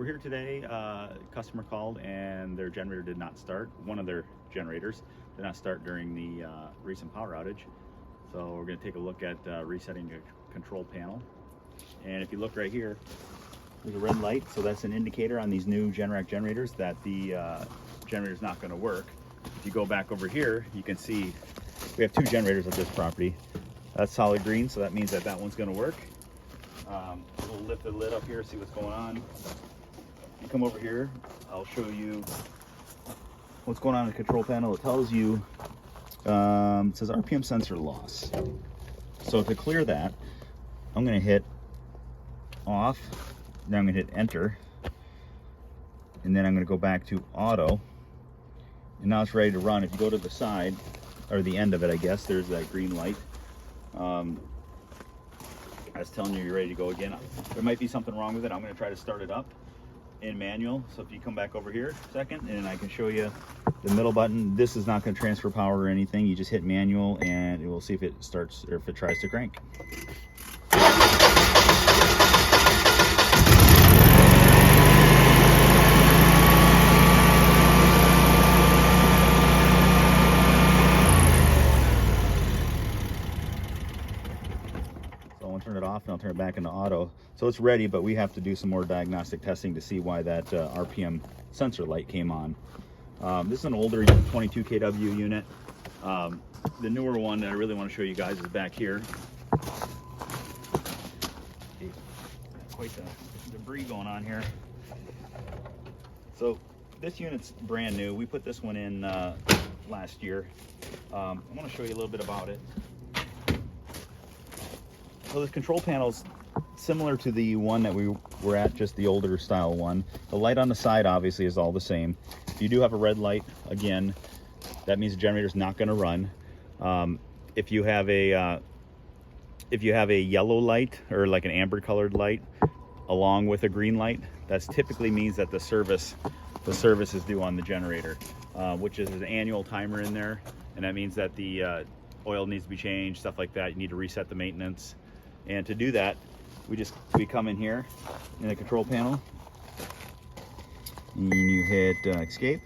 We're here today. Customer called and their generator did not start. One of their generators did not start during the recent power outage. So we're going to take a look at resetting the control panel. And if you look right here, there's a red light. So that's an indicator on these new Generac generators that the generator is not going to work. If you go back over here, you can see we have two generators at this property. That's solid green, so that means that that one's going to work. We'll lift the lid up here, see what's going on. You come over here, I'll show you what's going on in the control panel. It tells you, it says RPM sensor loss. So to clear that, I'm going to hit off, then I'm going to hit enter, and then I'm going to go back to auto, and now it's ready to run. If you go to the side, or the end of it, I guess, there's that green light. I was telling you, you're ready to go again. There might be something wrong with it. I'm going to try to start it up in manual. So if you come back over here a second, and I can show you the middle button. This is not going to transfer power or anything. You just hit manual and it will see if it starts or if it tries to crank. Turn it off and I'll turn it back into auto. So it's ready, but we have to do some more diagnostic testing to see why that RPM sensor light came on. This is an older 22 kW unit. The newer one that I really want to show you guys is back here. Quite the debris going on here. So this unit's brand new. We put this one in last year. I want to show you a little bit about it. So this control panel's similar to the one that we were at, just the older style one. The light on the side obviously is all the same. If you do have a red light, again, that means the generator's not going to run. If you have a yellow light or like an amber colored light along with a green light, that typically means that the service is due on the generator, which is an annual timer in there, and that means that the oil needs to be changed, stuff like that. You need to reset the maintenance. And to do that, we come in here in the control panel and you hit escape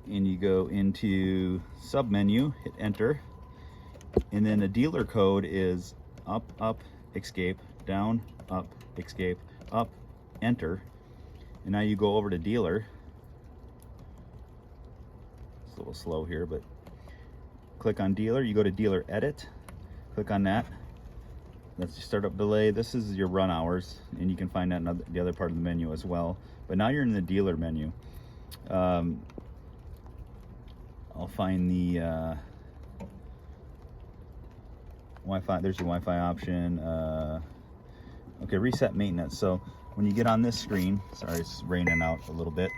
and you go into sub menu, hit enter, and then the dealer code is up, escape, down, up, escape, up, enter. And now you go over to dealer. It's a little slow here, but click on dealer, you go to dealer edit, click on that. That's your startup delay. This is your run hours, and you can find that in the other part of the menu as well. But now you're in the dealer menu. I'll find the Wi-Fi. There's your Wi-Fi option. Okay, reset maintenance. So when you get on this screen, sorry, it's raining out a little bit.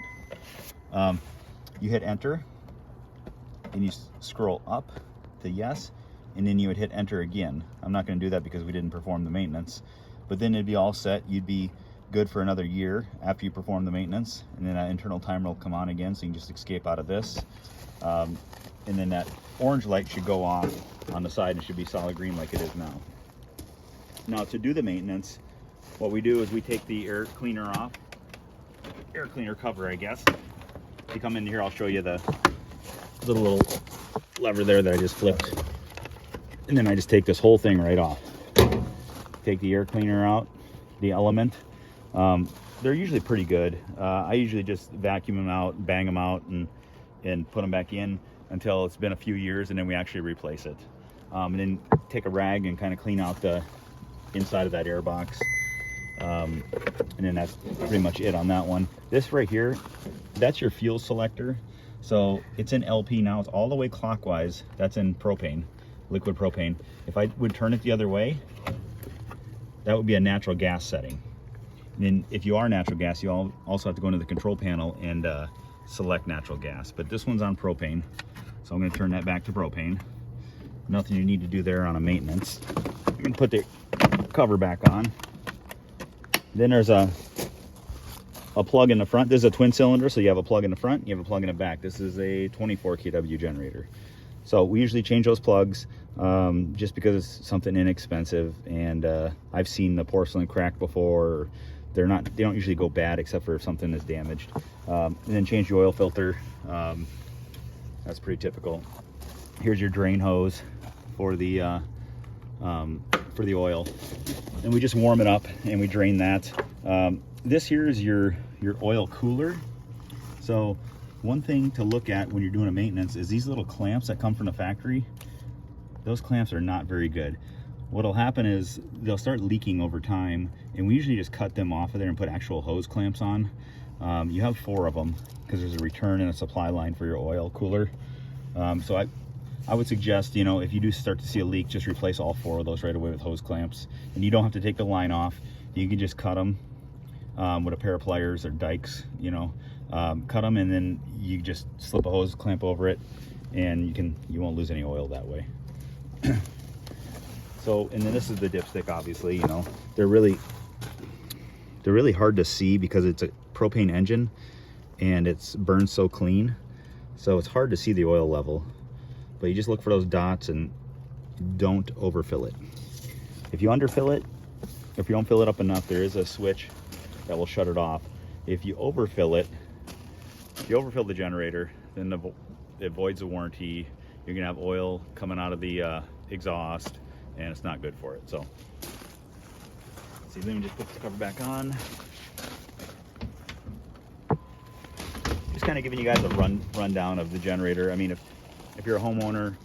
You hit enter, and you scroll up to yes. And then you would hit enter again. I'm not going to do that because we didn't perform the maintenance, but then it'd be all set. You'd be good for another year after you perform the maintenance, and then that internal timer will come on again, so you can just escape out of this. And then that orange light should go off on the side and should be solid green like it is now. Now to do the maintenance, what we do is we take the air cleaner off, air cleaner cover, I guess. If you come in here, I'll show you the little lever there that I just flipped. And then I just take this whole thing right off. Take the air cleaner out, the element. They're usually pretty good. I usually just vacuum them out, bang them out, and put them back in until it's been a few years, and then we actually replace it. And then take a rag and kind of clean out the inside of that air box. And then that's pretty much it on that one. This right here, that's your fuel selector. So it's in LP now. It's all the way clockwise. That's in propane. Liquid propane. If I would turn it the other way, that would be a natural gas setting. And then if you are natural gas, you also have to go into the control panel and select natural gas. But this one's on propane, so I'm going to turn that back to propane. Nothing you need to do there on a maintenance. I'm going to put the cover back on. Then there's a plug in the front. This is a twin cylinder, so you have a plug in the front, you have a plug in the back. This is a 24 kW generator. So we usually change those plugs just because it's something inexpensive, and I've seen the porcelain crack before, or They don't usually go bad except for if something is damaged. And then change the oil filter. That's pretty typical. Here's your drain hose for the oil, and we just warm it up and we drain that. This here is your oil cooler. So one thing to look at when you're doing a maintenance is these little clamps that come from the factory. Those clamps are not very good. What'll happen is they'll start leaking over time, and we usually just cut them off of there and put actual hose clamps on. You have 4 of them because there's a return and a supply line for your oil cooler. So I would suggest, you know, if you do start to see a leak, just replace all 4 of those right away with hose clamps. And you don't have to take the line off. You can just cut them with a pair of pliers or dikes, you know. Cut them, and then you just slip a hose clamp over it, and you won't lose any oil that way. So, and then this is the dipstick, obviously, you know. They're really hard to see because it's a propane engine and it's burned so clean. So it's hard to see the oil level. But you just look for those dots and don't overfill it. If you underfill it, if you don't fill it up enough, there is a switch that will shut it off. If you overfill it, if you overfill the generator, then it voids the warranty. You're gonna have oil coming out of the exhaust, and it's not good for it. So, let's see, let me just put the cover back on. Just kind of giving you guys a rundown of the generator. I mean, if you're a homeowner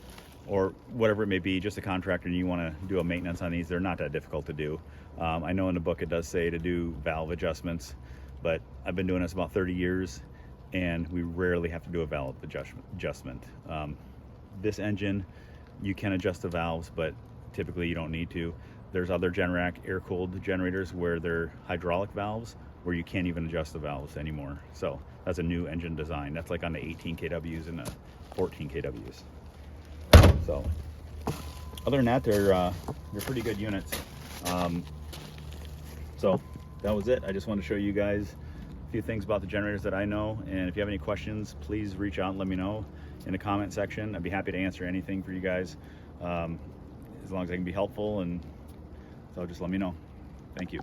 or whatever it may be, just a contractor, and you want to do a maintenance on these, they're not that difficult to do. I know in the book it does say to do valve adjustments, but I've been doing this about 30 years, and we rarely have to do a valve adjustment. This engine, you can adjust the valves, but typically you don't need to. There's other Generac air-cooled generators where they're hydraulic valves, where you can't even adjust the valves anymore. So that's a new engine design. That's like on the 18 kWs and the 14 kWs. So other than that, they're pretty good units. So that was it. I just want to show you guys a few things about the generators that I know, and if you have any questions, please reach out and let me know in the comment section. I'd be happy to answer anything for you guys, as long as I can be helpful, and so just let me know. Thank you.